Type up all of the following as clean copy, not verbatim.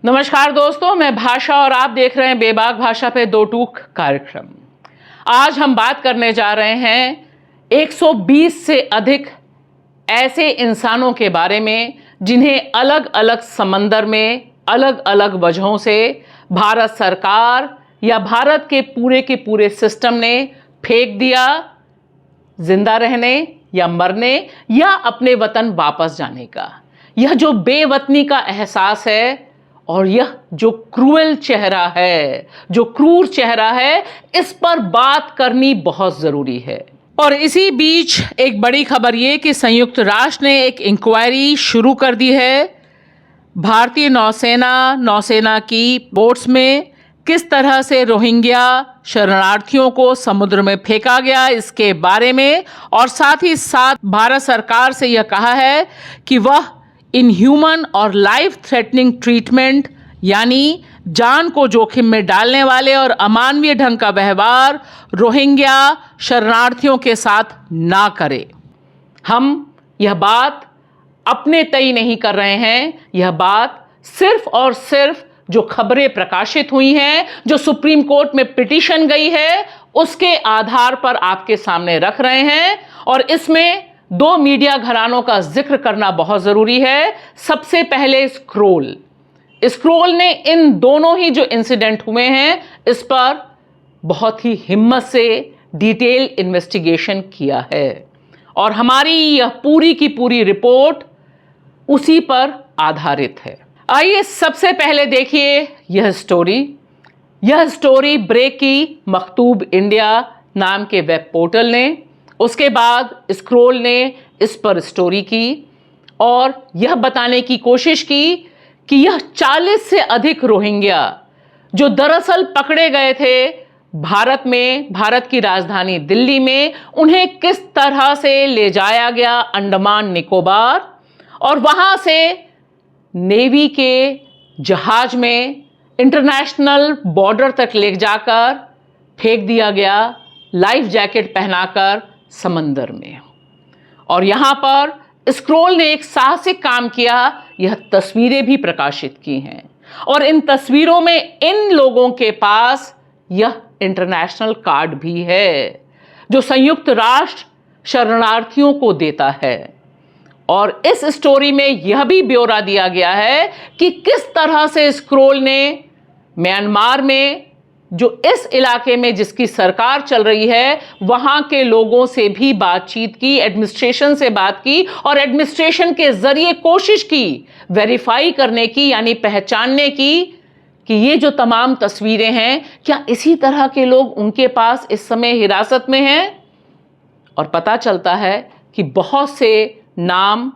नमस्कार दोस्तों, मैं भाषा और आप देख रहे हैं बेबाक भाषा पे दो टूक कार्यक्रम। आज हम बात करने जा रहे हैं 120 से अधिक ऐसे इंसानों के बारे में जिन्हें अलग अलग समंदर में अलग अलग वजहों से भारत सरकार या भारत के पूरे सिस्टम ने फेंक दिया, जिंदा रहने या मरने या अपने वतन वापस जाने का। यह जो बेवतनी का एहसास है और यह जो क्रूएल चेहरा है, जो क्रूर चेहरा है, इस पर बात करनी बहुत जरूरी है। और इसी बीच एक बड़ी खबर ये कि संयुक्त राष्ट्र ने एक इंक्वायरी शुरू कर दी है। भारतीय नौसेना की बोट्स में किस तरह से रोहिंग्या शरणार्थियों को समुद्र में फेंका गया, इसके बारे में, और साथ ही साथ भारत सरकार से यह कहा है कि वह इनह्यूमन और लाइफ थ्रेटनिंग ट्रीटमेंट यानी जान को जोखिम में डालने वाले और अमानवीय ढंग का व्यवहार रोहिंग्या शरणार्थियों के साथ ना करे। हम यह बात अपने तय नहीं कर रहे हैं, यह बात सिर्फ और सिर्फ जो खबरें प्रकाशित हुई हैं, जो सुप्रीम कोर्ट में पिटीशन गई है, उसके आधार पर आपके सामने रख रहे हैं। और इसमें दो मीडिया घरानों का जिक्र करना बहुत जरूरी है। सबसे पहले स्क्रोल ने इन दोनों ही जो इंसिडेंट हुए हैं इस पर बहुत ही हिम्मत से डिटेल इन्वेस्टिगेशन किया है और हमारी यह पूरी की पूरी रिपोर्ट उसी पर आधारित है। आइए सबसे पहले देखिए यह स्टोरी ब्रेक की मखतूब इंडिया नाम के वेब पोर्टल ने, उसके बाद स्क्रोल ने इस पर स्टोरी की और यह बताने की कोशिश की कि यह 40 से अधिक रोहिंग्या जो दरअसल पकड़े गए थे भारत में, भारत की राजधानी दिल्ली में, उन्हें किस तरह से ले जाया गया अंडमान निकोबार और वहां से नेवी के जहाज में इंटरनेशनल बॉर्डर तक ले जाकर फेंक दिया गया, लाइफ जैकेट पहनाकर समंदर में। और यहां पर स्क्रोल ने एक साहसिक काम किया, यह तस्वीरें भी प्रकाशित की हैं और इन तस्वीरों में इन लोगों के पास यह इंटरनेशनल कार्ड भी है जो संयुक्त राष्ट्र शरणार्थियों को देता है। और इस स्टोरी में यह भी ब्यौरा दिया गया है कि किस तरह से स्क्रोल ने म्यांमार में, जो इस इलाके में जिसकी सरकार चल रही है, वहां के लोगों से भी बातचीत की, एडमिनिस्ट्रेशन से बात की और एडमिनिस्ट्रेशन के जरिए कोशिश की वेरीफाई करने की, यानी पहचानने की कि ये जो तमाम तस्वीरें हैं क्या इसी तरह के लोग उनके पास इस समय हिरासत में हैं। और पता चलता है कि बहुत से नाम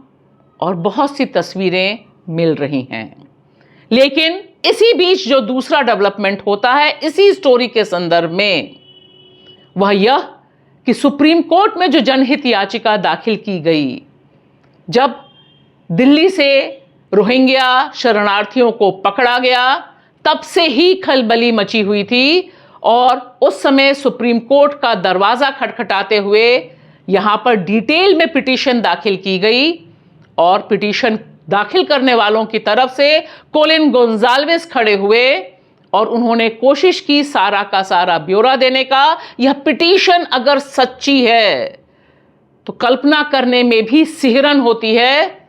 और बहुत सी तस्वीरें मिल रही हैं। लेकिन इसी बीच जो दूसरा डेवलपमेंट होता है इसी स्टोरी के संदर्भ में, वह यह कि सुप्रीम कोर्ट में जो जनहित याचिका दाखिल की गई, जब दिल्ली से रोहिंग्या शरणार्थियों को पकड़ा गया तब से ही खलबली मची हुई थी और उस समय सुप्रीम कोर्ट का दरवाजा खटखटाते हुए यहां पर डिटेल में पिटीशन दाखिल की गई और पिटीशन दाखिल करने वालों की तरफ से कोलिन गोंजाल्वेस खड़े हुए और उन्होंने कोशिश की सारा का सारा ब्यौरा देने का। यह पिटीशन अगर सच्ची है तो कल्पना करने में भी सिहरन होती है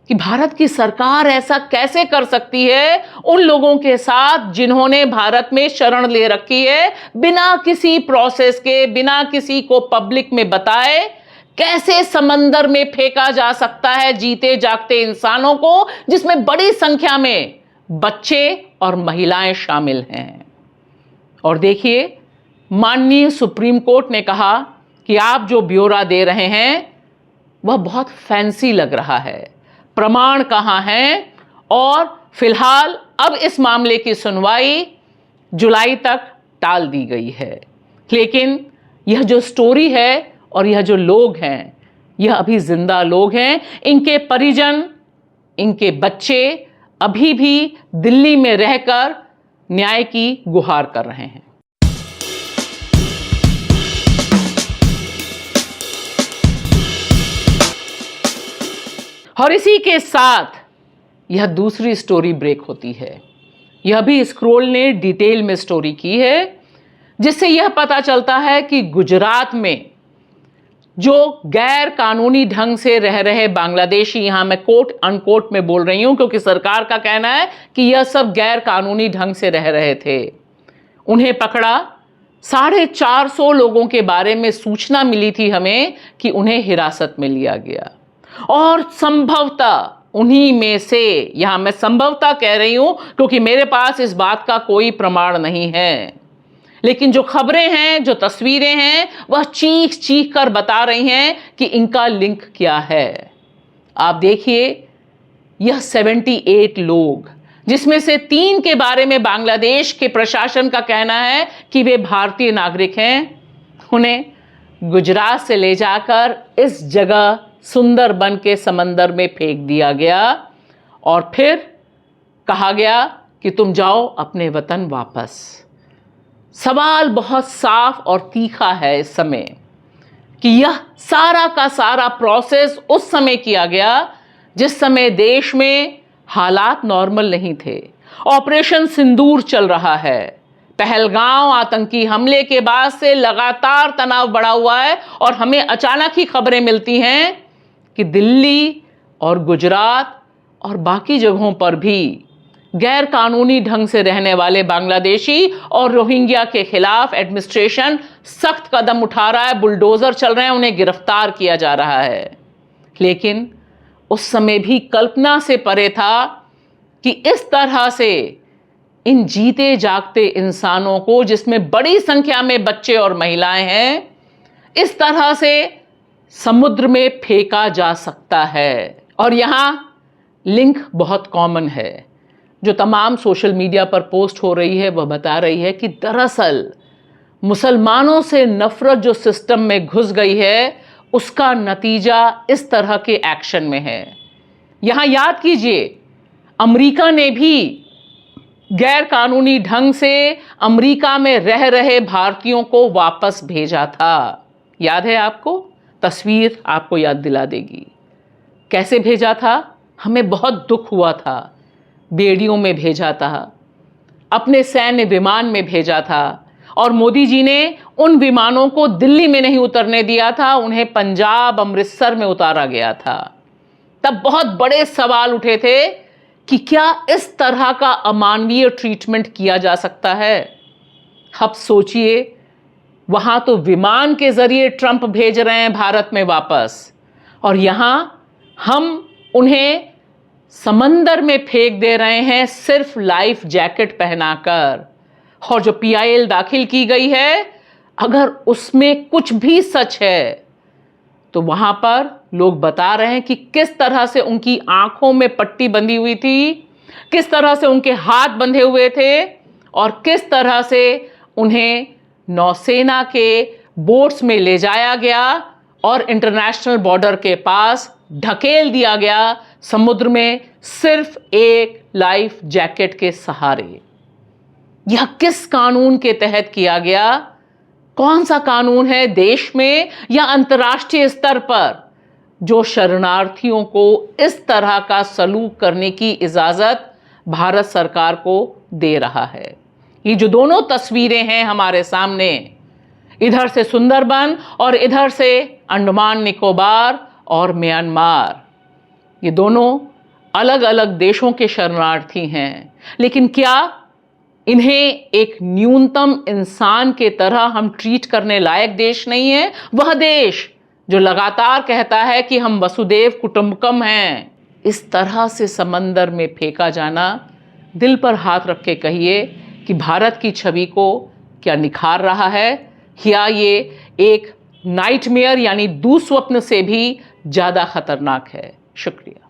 कि भारत की सरकार ऐसा कैसे कर सकती है उन लोगों के साथ जिन्होंने भारत में शरण ले रखी है, बिना किसी प्रोसेस के, बिना किसी को पब्लिक में बताए कैसे समंदर में फेंका जा सकता है जीते जागते इंसानों को, जिसमें बड़ी संख्या में बच्चे और महिलाएं शामिल हैं। और देखिए, माननीय सुप्रीम कोर्ट ने कहा कि आप जो ब्यौरा दे रहे हैं वह बहुत फैंसी लग रहा है, प्रमाण कहां हैं, और फिलहाल अब इस मामले की सुनवाई जुलाई तक टाल दी गई है। लेकिन यह जो स्टोरी है और यह जो लोग हैं, यह अभी जिंदा लोग हैं। इनके परिजन, इनके बच्चे अभी भी दिल्ली में रहकर न्याय की गुहार कर रहे हैं। और इसी के साथ यह दूसरी स्टोरी ब्रेक होती है। यह भी स्क्रोल ने डिटेल में स्टोरी की है, जिससे यह पता चलता है कि गुजरात में जो गैर कानूनी ढंग से रह रहे बांग्लादेशी, यहां मैं कोट अनकोट में बोल रही हूं क्योंकि सरकार का कहना है कि यह सब गैर कानूनी ढंग से रह रहे थे, उन्हें पकड़ा। 450 लोगों के बारे में सूचना मिली थी हमें कि उन्हें हिरासत में लिया गया, और संभवतः उन्हीं में से, यहां मैं संभवतः कह रही हूं क्योंकि मेरे पास इस बात का कोई प्रमाण नहीं है, लेकिन जो खबरें हैं, जो तस्वीरें हैं, वह चीख चीख कर बता रही हैं कि इनका लिंक क्या है। आप देखिए, यह 78 लोग, जिसमें से 3 के बारे में बांग्लादेश के प्रशासन का कहना है कि वे भारतीय नागरिक हैं, उन्हें गुजरात से ले जाकर इस जगह सुंदरबन के समंदर में फेंक दिया गया और फिर कहा गया कि तुम जाओ अपने वतन वापस। सवाल बहुत साफ और तीखा है इस समय कि यह सारा का सारा प्रोसेस उस समय किया गया जिस समय देश में हालात नॉर्मल नहीं थे। ऑपरेशन सिंदूर चल रहा है। पहलगांव आतंकी हमले के बाद से लगातार तनाव बढ़ा हुआ है और हमें अचानक ही खबरें मिलती हैं कि दिल्ली और गुजरात और बाकी जगहों पर भी गैर कानूनी ढंग से रहने वाले बांग्लादेशी और रोहिंग्या के खिलाफ एडमिनिस्ट्रेशन सख्त कदम उठा रहा है, बुलडोजर चल रहे हैं, उन्हें गिरफ्तार किया जा रहा है। लेकिन उस समय भी कल्पना से परे था कि इस तरह से इन जीते जागते इंसानों को, जिसमें बड़ी संख्या में बच्चे और महिलाएं हैं, इस तरह से समुद्र में फेंका जा सकता है। और यहां लिंक बहुत कॉमन है। जो तमाम सोशल मीडिया पर पोस्ट हो रही है वह बता रही है कि दरअसल मुसलमानों से नफरत जो सिस्टम में घुस गई है, उसका नतीजा इस तरह के एक्शन में है। यहां याद कीजिए, अमेरिका ने भी गैर कानूनी ढंग से अमेरिका में रह रहे भारतीयों को वापस भेजा था। याद है आपको? तस्वीर आपको याद दिला देगी। कैसे भेजा था? हमें बहुत दुख हुआ था। बेड़ियों में भेजा था, अपने सैन्य विमान में भेजा था, और मोदी जी ने उन विमानों को दिल्ली में नहीं उतरने दिया था, उन्हें पंजाब अमृतसर में उतारा गया था। तब बहुत बड़े सवाल उठे थे कि क्या इस तरह का अमानवीय ट्रीटमेंट किया जा सकता है। अब सोचिए, वहां तो विमान के जरिए ट्रंप भेज रहे हैं भारत में वापस, और यहां हम उन्हें समंदर में फेंक दे रहे हैं सिर्फ लाइफ जैकेट पहनाकर। और जो PIL दाखिल की गई है, अगर उसमें कुछ भी सच है तो वहां पर लोग बता रहे हैं कि किस तरह से उनकी आंखों में पट्टी बंधी हुई थी, किस तरह से उनके हाथ बंधे हुए थे, और किस तरह से उन्हें नौसेना के बोट्स में ले जाया गया और इंटरनेशनल बॉर्डर के पास ढकेल दिया गया समुद्र में, सिर्फ एक लाइफ जैकेट के सहारे। यह किस कानून के तहत किया गया? कौन सा कानून है देश में या अंतर्राष्ट्रीय स्तर पर जो शरणार्थियों को इस तरह का सलूक करने की इजाजत भारत सरकार को दे रहा है? ये जो दोनों तस्वीरें हैं हमारे सामने, इधर से सुंदरबन और इधर से अंडमान निकोबार और म्यांमार, ये दोनों अलग अलग देशों के शरणार्थी हैं, लेकिन क्या इन्हें एक न्यूनतम इंसान के तरह हम ट्रीट करने लायक देश नहीं है? वह देश जो लगातार कहता है कि हम वसुदेव कुटुंबकम हैं, इस तरह से समंदर में फेंका जाना, दिल पर हाथ रख के कहिए कि भारत की छवि को क्या निखार रहा है, या ये एक नाइटमेयर यानी दुस्वप्न से भी ज़्यादा खतरनाक है। शुक्रिया।